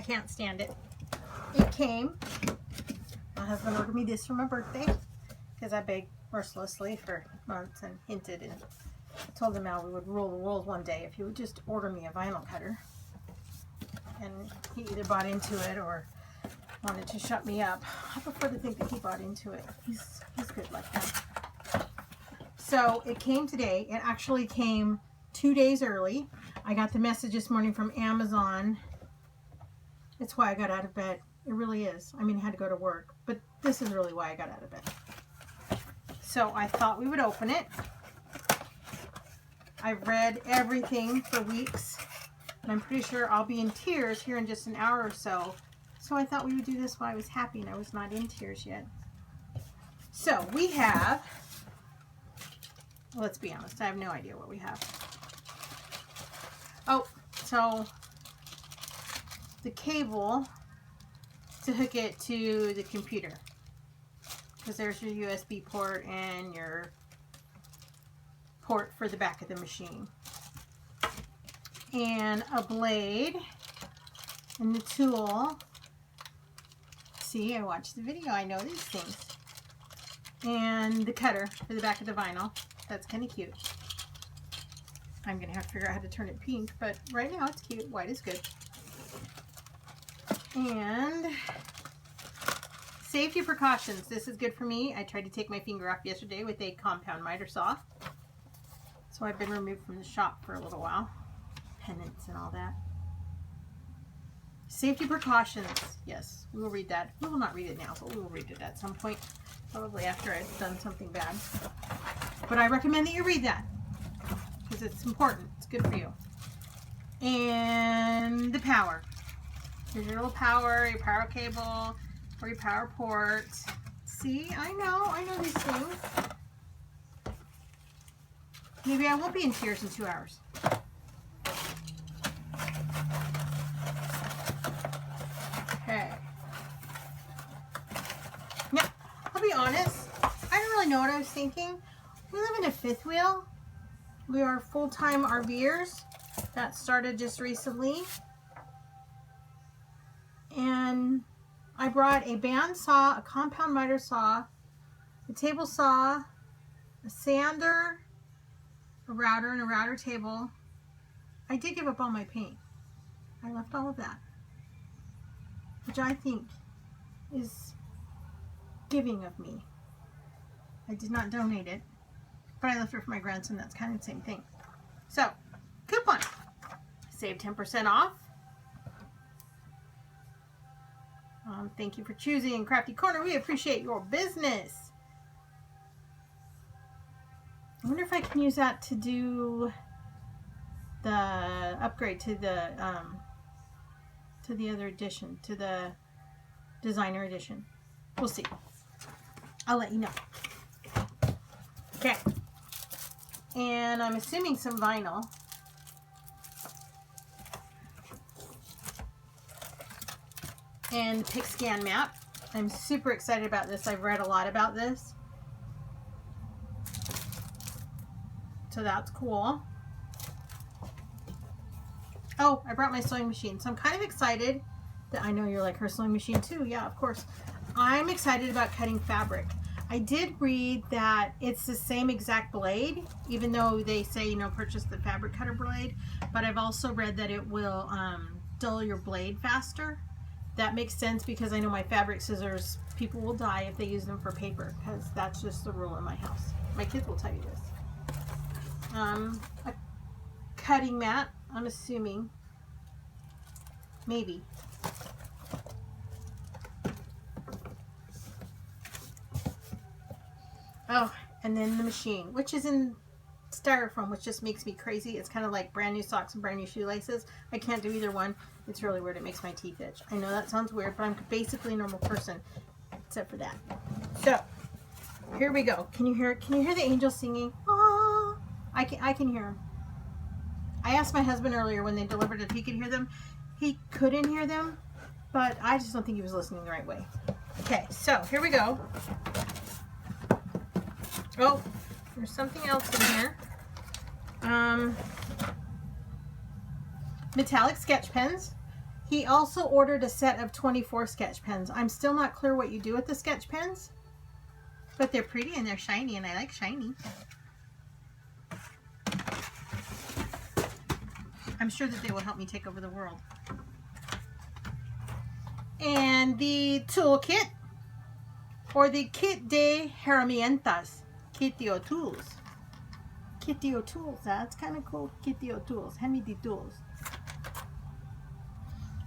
can't stand it. It came. My husband ordered me this for my birthday because I begged mercilessly for months and hinted and told him how we would rule the world one day if he would just order me a vinyl cutter. And he either bought into it or wanted to shut me up. I prefer to think that he bought into it. He's good like that. So it came today. It actually came 2 days early. I got the message this morning from Amazon. It's why I got out of bed. It really is. I mean, I had to go to work, but this is really why I got out of bed. So I thought we would open it. I've read everything for weeks, and I'm pretty sure I'll be in tears here in just an hour or so. So I thought we would do this while I was happy and I was not in tears yet. So we have, let's be honest, I have no idea what we have. Oh, so the cable to hook it to the computer, because there's your USB port and your port for the back of the machine, and a blade and the tool. See, I watched the video, I know these things. And the cutter for the back of the vinyl. That's kind of cute. I'm gonna have to figure out how to turn it pink, but right now it's cute. White is good. And safety precautions. This is good for me. I tried to take my finger off yesterday with a compound miter saw. So I've been removed from the shop for a little while. Pendants and all that. Safety precautions. Yes, we will read that. We will not read it now, but we will read it at some point. Probably after I've done something bad. But I recommend that you read that, because it's important. It's good for you. And the power. Here's your little power, your power cable, or your power port. See, I know these things. Maybe I won't be in tears in 2 hours. Okay. Now, I'll be honest, I don't really know what I was thinking. We live in a fifth wheel. We are full-time RVers. That started just recently. And I brought a band saw, a compound miter saw, a table saw, a sander, a router, and a router table. I did give up all my paint. I left all of that, which I think is giving of me. I did not donate it, but I left it for my grandson. That's kind of the same thing. So, coupon. Save 10% off. Thank you for choosing Crafty Corner. We appreciate your business. I wonder if I can use that to do the upgrade to the other edition, to the designer edition. We'll see. I'll let you know. Okay. And I'm assuming some vinyl. And pick scan map. I'm super excited about this. I've read a lot about this. So that's cool. Oh, I brought my sewing machine. So I'm kind of excited that, I know you're like, her sewing machine too. Yeah, of course. I'm excited about cutting fabric. I did read that it's the same exact blade, even though they say, you know, purchase the fabric cutter blade. But I've also read that it will dull your blade faster. That makes sense, because I know my fabric scissors, people will die if they use them for paper, because that's just the rule in my house. My kids will tell you this. A cutting mat, I'm assuming. Maybe. Oh, and then the machine, which is in styrofoam, which just makes me crazy. It's kind of like brand new socks and brand new shoelaces. I can't do either one. It's really weird. It makes my teeth itch. I know that sounds weird, but I'm basically a normal person, except for that. So, here we go. Can you hear the angels singing? Oh, I can hear them. I asked my husband earlier when they delivered if he could hear them. He couldn't hear them, but I just don't think he was listening the right way. Okay, so here we go. Oh, there's something else in here. Metallic sketch pens. He also ordered a set of 24 sketch pens. I'm still not clear what you do with the sketch pens, but they're pretty and they're shiny, and I like shiny. I'm sure that they will help me take over the world. And the toolkit, or the kit de herramientas, kitio tools. Kitio tools, that's kind of cool. Kitio tools, hand me the tools.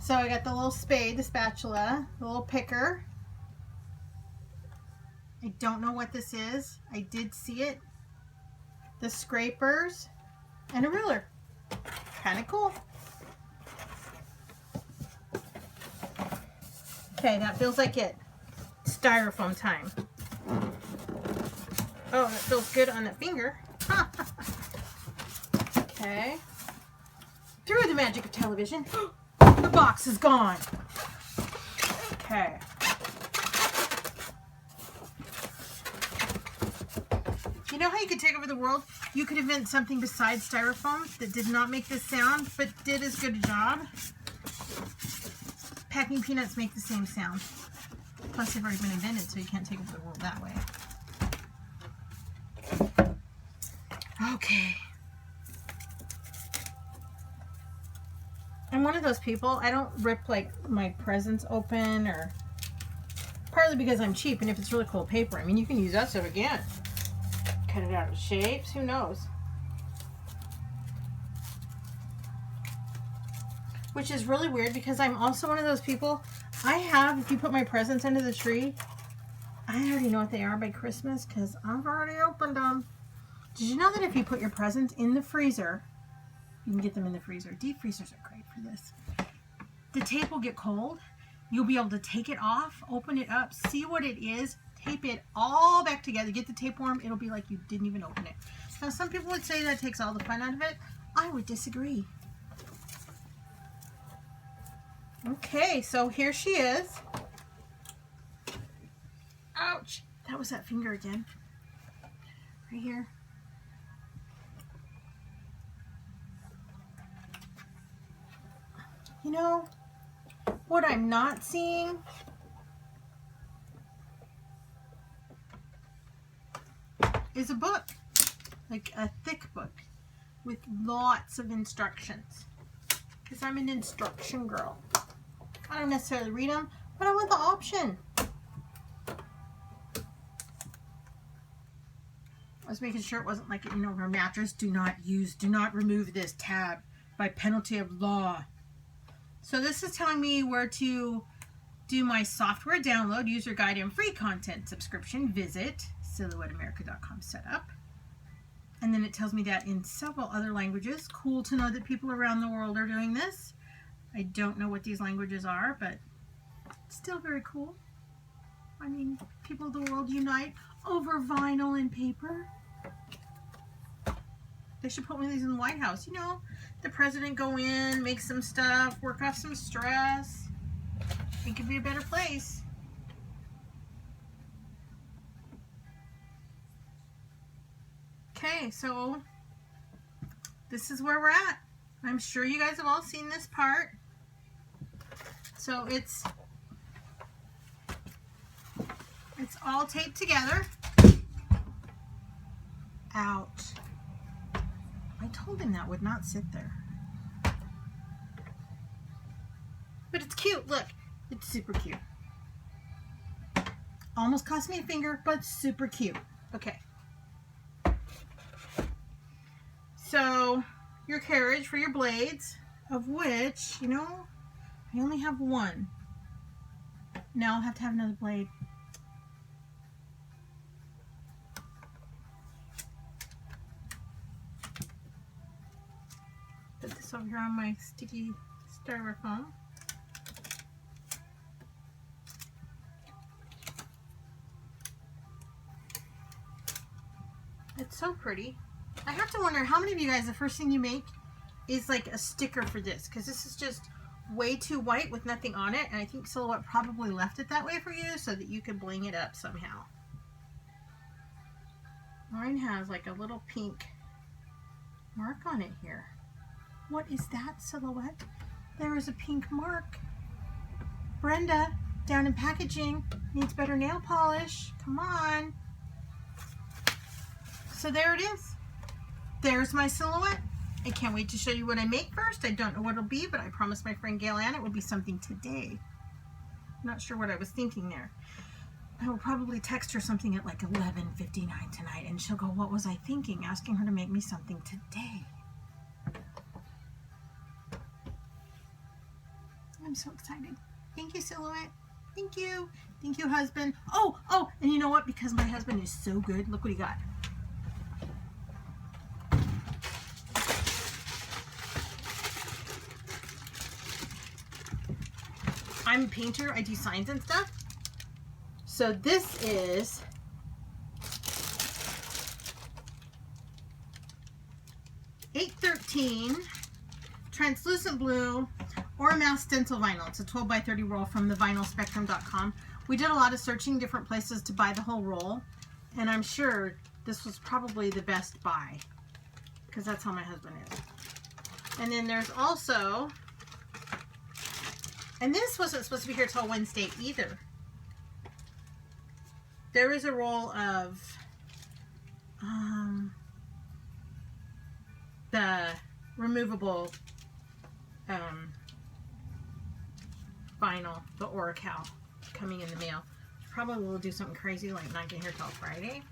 So I got the little spade, the spatula, the little picker. I don't know what this is. I did see it. The scrapers and a ruler. Kind of cool. Okay, that feels like it. Styrofoam time. Oh, that feels good on the finger. Okay. Through the magic of television, the box is gone. Okay. You know how you could take over the world? You could invent something besides styrofoam that did not make this sound, but did as good a job. Packing peanuts make the same sound. Plus, they've already been invented, so you can't take over the world that way. Okay. I'm one of those people, I don't rip like my presents open, or partly because I'm cheap, and if it's really cool paper, I mean, you can use that stuff again. Cut it out of shapes, who knows? Which is really weird because I'm also one of those people, if you put my presents under the tree, I already know what they are by Christmas because I've already opened them. Did you know that if you put your presents in the freezer, you can get them in the freezer. Deep freezers are great for this. The tape will get cold. You'll be able to take it off, open it up, see what it is, tape it all back together, get the tape warm. It'll be like you didn't even open it. Now, some people would say that takes all the fun out of it. I would disagree. Okay, so here she is. Ouch! That was that finger again. Right here. You know, what I'm not seeing is a book. Like a thick book with lots of instructions. Because I'm an instruction girl. I don't necessarily read them, but I want the option. I was making sure it wasn't like, you know, her mattress, do not remove this tab by penalty of law. So this is telling me where to do my software download, user guide, and free content subscription. Visit silhouetteamerica.com setup. And then it tells me that in several other languages. Cool to know that people around the world are doing this. I don't know what these languages are, but still very cool. I mean, people of the world unite over vinyl and paper. They should put one of these in the White House. You know, the president go in, make some stuff, work off some stress. It could be a better place. Okay, so this is where we're at. I'm sure you guys have all seen this part. So it's all taped together. Ouch. I told him that would not sit there. But it's cute. Look, it's super cute. Almost cost me a finger, but super cute. Okay. So, your carriage for your blades, of which, you know, I only have one. Now I'll have to have another blade. Put this over here on my sticky styrofoam. It's so pretty. I have to wonder how many of you guys, the first thing you make is like a sticker for this, because this is just way too white with nothing on it, and I think Silhouette probably left it that way for you so that you could bling it up somehow. Mine has like a little pink mark on it here. What is that, Silhouette? There is a pink mark. Brenda, down in packaging, needs better nail polish. Come on. So there it is. There's my silhouette. I can't wait to show you what I make first. I don't know what it'll be, but I promised my friend Gail Ann it would be something today. I'm not sure what I was thinking there. I will probably text her something at like 11:59 tonight, and she'll go, what was I thinking? Asking her to make me something today. I'm so excited. Thank you, Silhouette. Thank you. Thank you, husband. Oh, and you know what? Because my husband is so good, look what he got. I'm a painter. I do signs and stuff. So this is $8.13 translucent blue or mouse stencil vinyl. It's a 12 by 30 roll from thevinylspectrum.com. We did a lot of searching different places to buy the whole roll, and I'm sure this was probably the best buy because that's how my husband is. And then there's also, and this wasn't supposed to be here till Wednesday either. There is a roll of the removable vinyl, the Oracal, coming in the mail. Probably will do something crazy like not get here till Friday.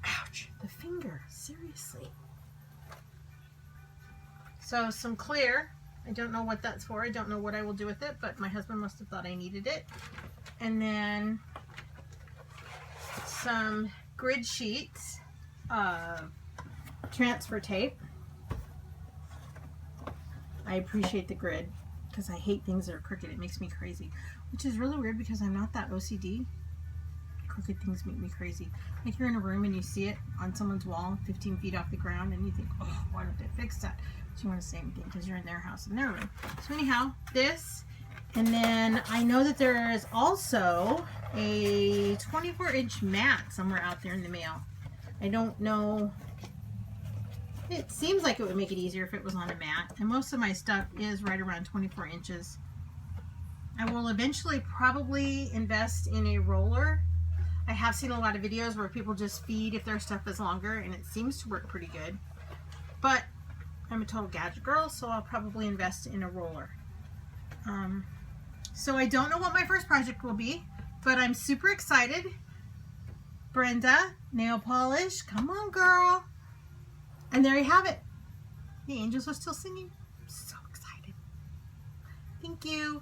Ouch, the finger, seriously. So some clear. I don't know what that's for. I don't know what I will do with it, but my husband must have thought I needed it. And then some grid sheets of transfer tape. I appreciate the grid because I hate things that are crooked. It makes me crazy, which is really weird because I'm not that OCD. Crooked things make me crazy. Like you're in a room and you see it on someone's wall 15 feet off the ground and you think, oh, why don't they fix that? So you want to say anything because you're in their house and their room. So anyhow, this, and then I know that there is also a 24-inch mat somewhere out there in the mail. I don't know. It seems like it would make it easier if it was on a mat, and most of my stuff is right around 24 inches. I will eventually probably invest in a roller. I have seen a lot of videos where people just feed if their stuff is longer, and it seems to work pretty good. But I'm a total gadget girl, so I'll probably invest in a roller. So I don't know what my first project will be, but I'm super excited. Brenda, nail polish, come on girl. And there you have it. The angels are still singing. I'm so excited. Thank you.